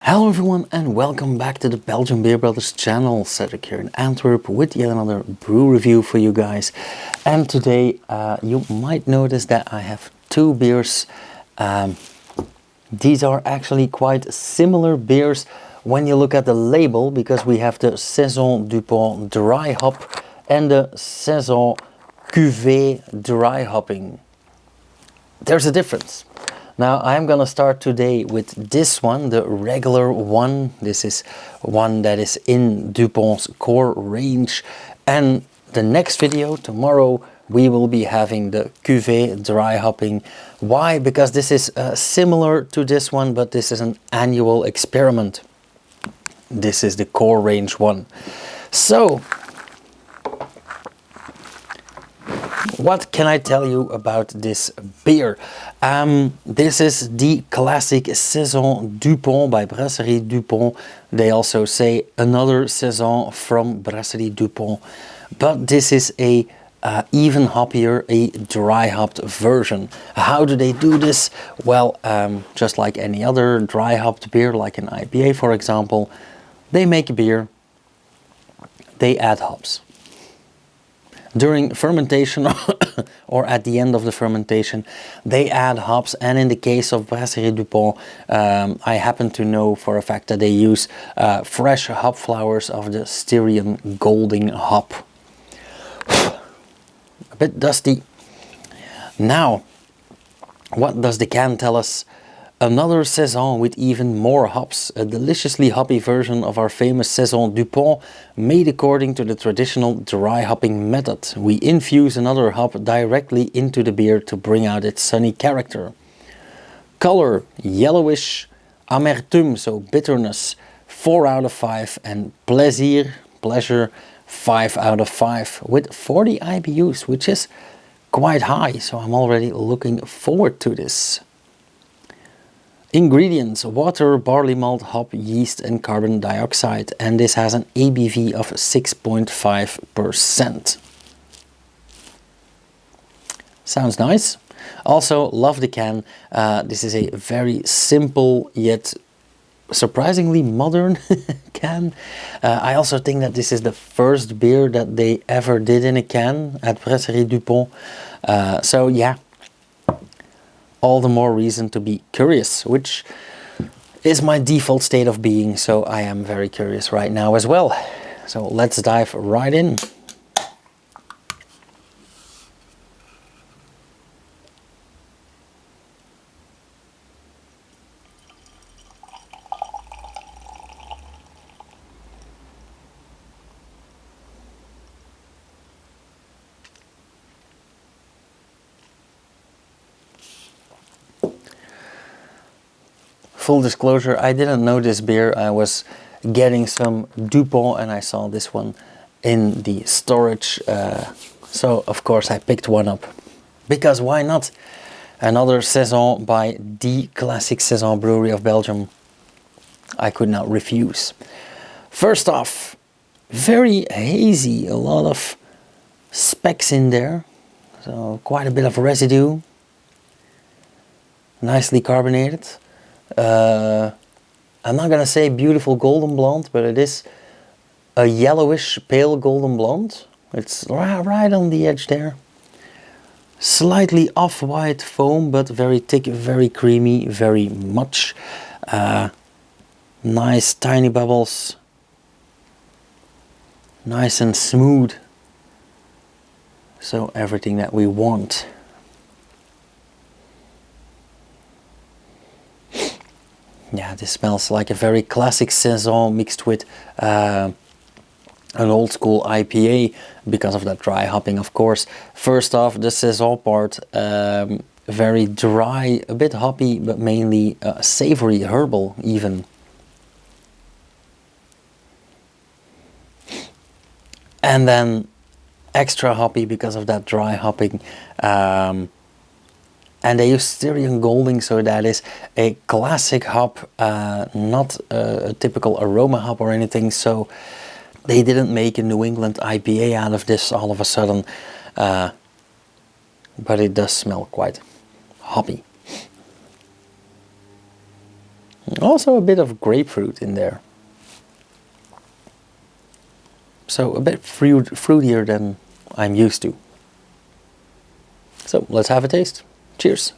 Hello everyone and welcome back to the Belgian Beer Brothers channel. Cedric here in Antwerp with yet another brew review for you guys. And today you might notice that I have two beers. These are actually quite similar beers when you look at the label, because we have the Saison Dupont Dryhop and the Saison Cuvée Dryhopping. There's a difference. Now I'm gonna start today with this one, the regular one. This is one that is in Dupont's core range. And the next video, tomorrow, we will be having the Cuvée Dryhopping. Why? Because this is similar to this one, but this is an annual experiment. This is the core range one. So, what can I tell you about this beer? This is the classic Saison Dupont by Brasserie Dupont. They also say another Saison from Brasserie Dupont. But this is a even hoppier, a dry hopped version. How do they do this? Well, just like any other dry hopped beer, like an IPA for example, they make a beer, they add hops. During fermentation or at the end of the fermentation, they add hops, and in the case of Brasserie Dupont, I happen to know for a fact that they use fresh hop flowers of the Styrian Golding hop. A bit dusty. Now, what does the can tell us? Another Saison with even more hops, a deliciously hoppy version of our famous Saison Dupont, made according to the traditional dry hopping method. We infuse another hop directly into the beer to bring out its sunny character. Color, yellowish. Amertume, so bitterness, 4 out of 5. And pleasure, 5 out of 5. With 40 IBUs, which is quite high, so I'm already looking forward to this. Ingredients: water, barley malt, hop, yeast and carbon dioxide, and this has an ABV of 6.5%. Sounds nice. Also love the can. This is a very simple yet surprisingly modern can. I also think that this is the first beer that they ever did in a can at Brasserie Dupont. So yeah, all the more reason to be curious, which is my default state of being, so I am very curious right now as well. So let's dive right in. Full disclosure, I didn't know this beer. I was getting some Dupont and I saw this one in the storage. So of course I picked one up. Because why not? Another Saison by the classic Saison Brewery of Belgium. I could not refuse. First off, very hazy. A lot of specks in there. So quite a bit of residue. Nicely carbonated. I'm not gonna say beautiful golden blonde, but it is a yellowish pale golden blonde. It's right on the edge there. Slightly off-white foam, but very thick, very creamy, very much. Nice tiny bubbles. Nice and smooth. So everything that we want. Yeah, this smells like a very classic Saison mixed with an old school IPA, because of that dry hopping, of course. First off, the Saison part, very dry, a bit hoppy, but mainly savory, herbal even. And then extra hoppy because of that dry hopping. And they use Styrian Golding, so that is a classic hop, not a typical aroma hop or anything. So they didn't make a New England IPA out of this all of a sudden, but it does smell quite hoppy. Also a bit of grapefruit in there. So a bit fruitier than I'm used to. So let's have a taste. Cheers.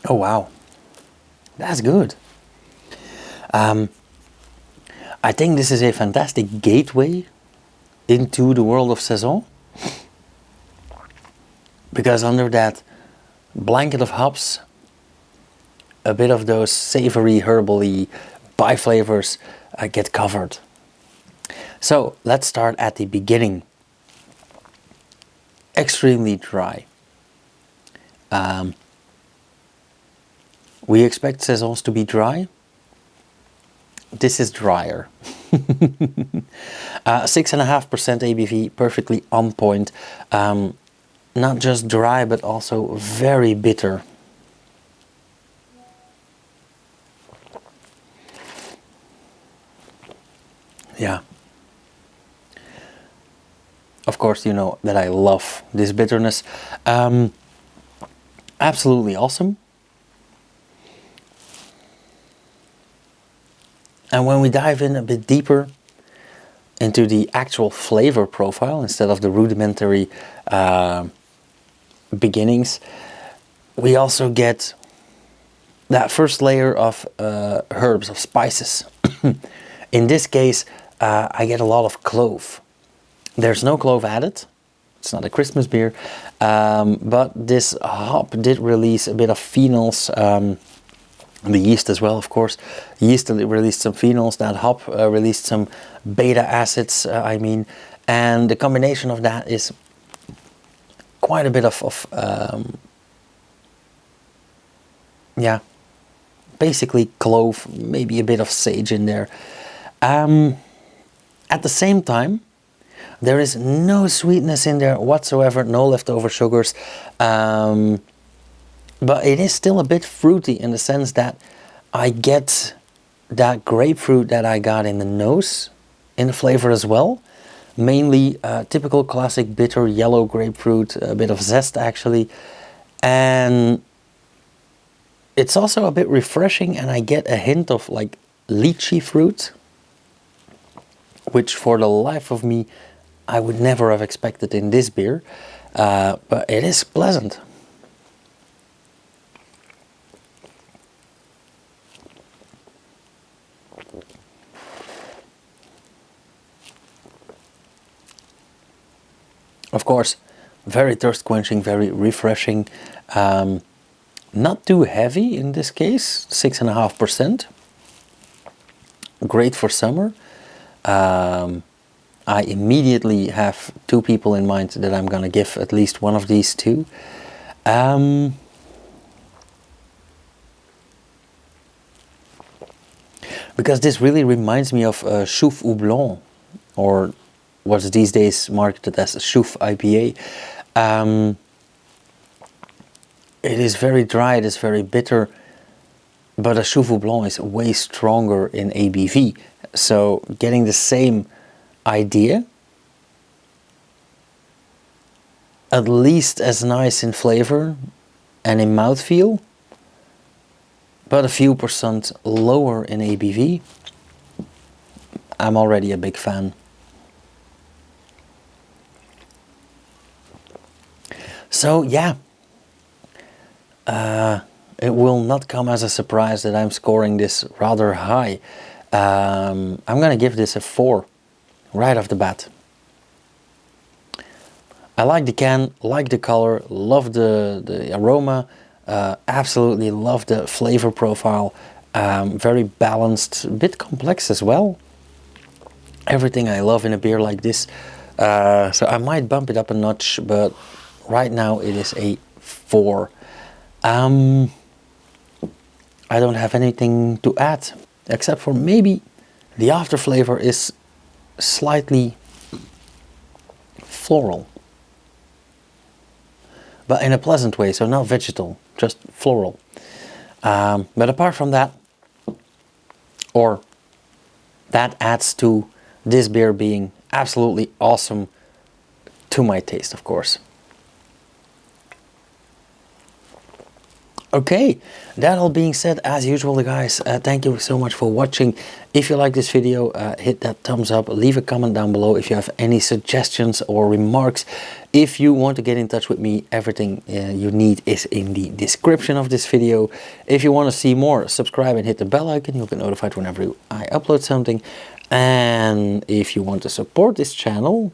Oh wow, that's good. I think this is a fantastic gateway into the world of Saison, because under that blanket of hops, a bit of those savory, herbally bi-flavors get covered. So let's start at the beginning. Extremely dry. We expect Saisons to be dry. This is drier. 6.5% ABV, perfectly on point. Not just dry, but also very bitter. Yeah. Of course, you know that I love this bitterness. Absolutely awesome. And when we dive in a bit deeper into the actual flavor profile, instead of the rudimentary beginnings, we also get that first layer of herbs, of spices. In this case, I get a lot of clove. There's no clove added. It's not a Christmas beer, but this hop did release a bit of phenols. The yeast as well, of course. Yeast released some phenols. That hop released some beta acids, and the combination of that is quite a bit of yeah, basically clove, maybe a bit of sage in there. At the same time, there is no sweetness in there whatsoever, no leftover sugars, but it is still a bit fruity in the sense that I get that grapefruit that I got in the nose in the flavor as well. Mainly typical classic bitter yellow grapefruit, a bit of zest actually, and it's also a bit refreshing, and I get a hint of like lychee fruit, which for the life of me I would never have expected in this beer, but it is pleasant. Of course, very thirst quenching, very refreshing, not too heavy in this case, 6.5%. Great for summer. I immediately have two people in mind that I'm gonna give at least one of these to. Because this really reminds me of Chouffe Houblon, or what's these days marketed as Chouffe IPA. It is very dry, it is very bitter, but a Chouffe Houblon is way stronger in ABV. So getting the same idea, at least as nice in flavor and in mouthfeel, but a few percent lower in ABV, I'm already a big fan. So yeah, it will not come as a surprise that I'm scoring this rather high. I'm gonna give this a 4 right off the bat. I like the can, like the color, love the aroma, absolutely love the flavor profile, very balanced, a bit complex as well. Everything I love in a beer like this, so I might bump it up a notch, but right now it is a 4. I don't have anything to add, except for maybe the after flavor is slightly floral, but in a pleasant way, so not vegetal, just floral. But apart from that, or that adds to this beer being absolutely awesome to my taste, of course. Okay, that all being said, as usual guys, thank you so much for watching. If you like this video, hit that thumbs up, leave a comment down below if you have any suggestions or remarks. If you want to get in touch with me, everything you need is in the description of this video. If you want to see more, subscribe and hit the bell icon, you'll get notified whenever I upload something. And if you want to support this channel,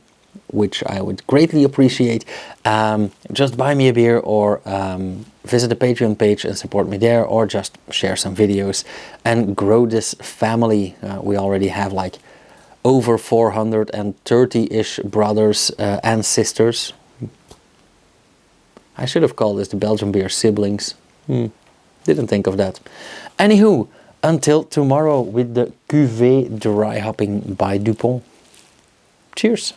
which I would greatly appreciate, just buy me a beer or visit the Patreon page and support me there, or just share some videos and grow this family. We already have like over 430-ish brothers and sisters. I should have called this the Belgian beer siblings. Didn't think of that. Anywho, until tomorrow with the Cuvée dry hopping by Dupont. Cheers.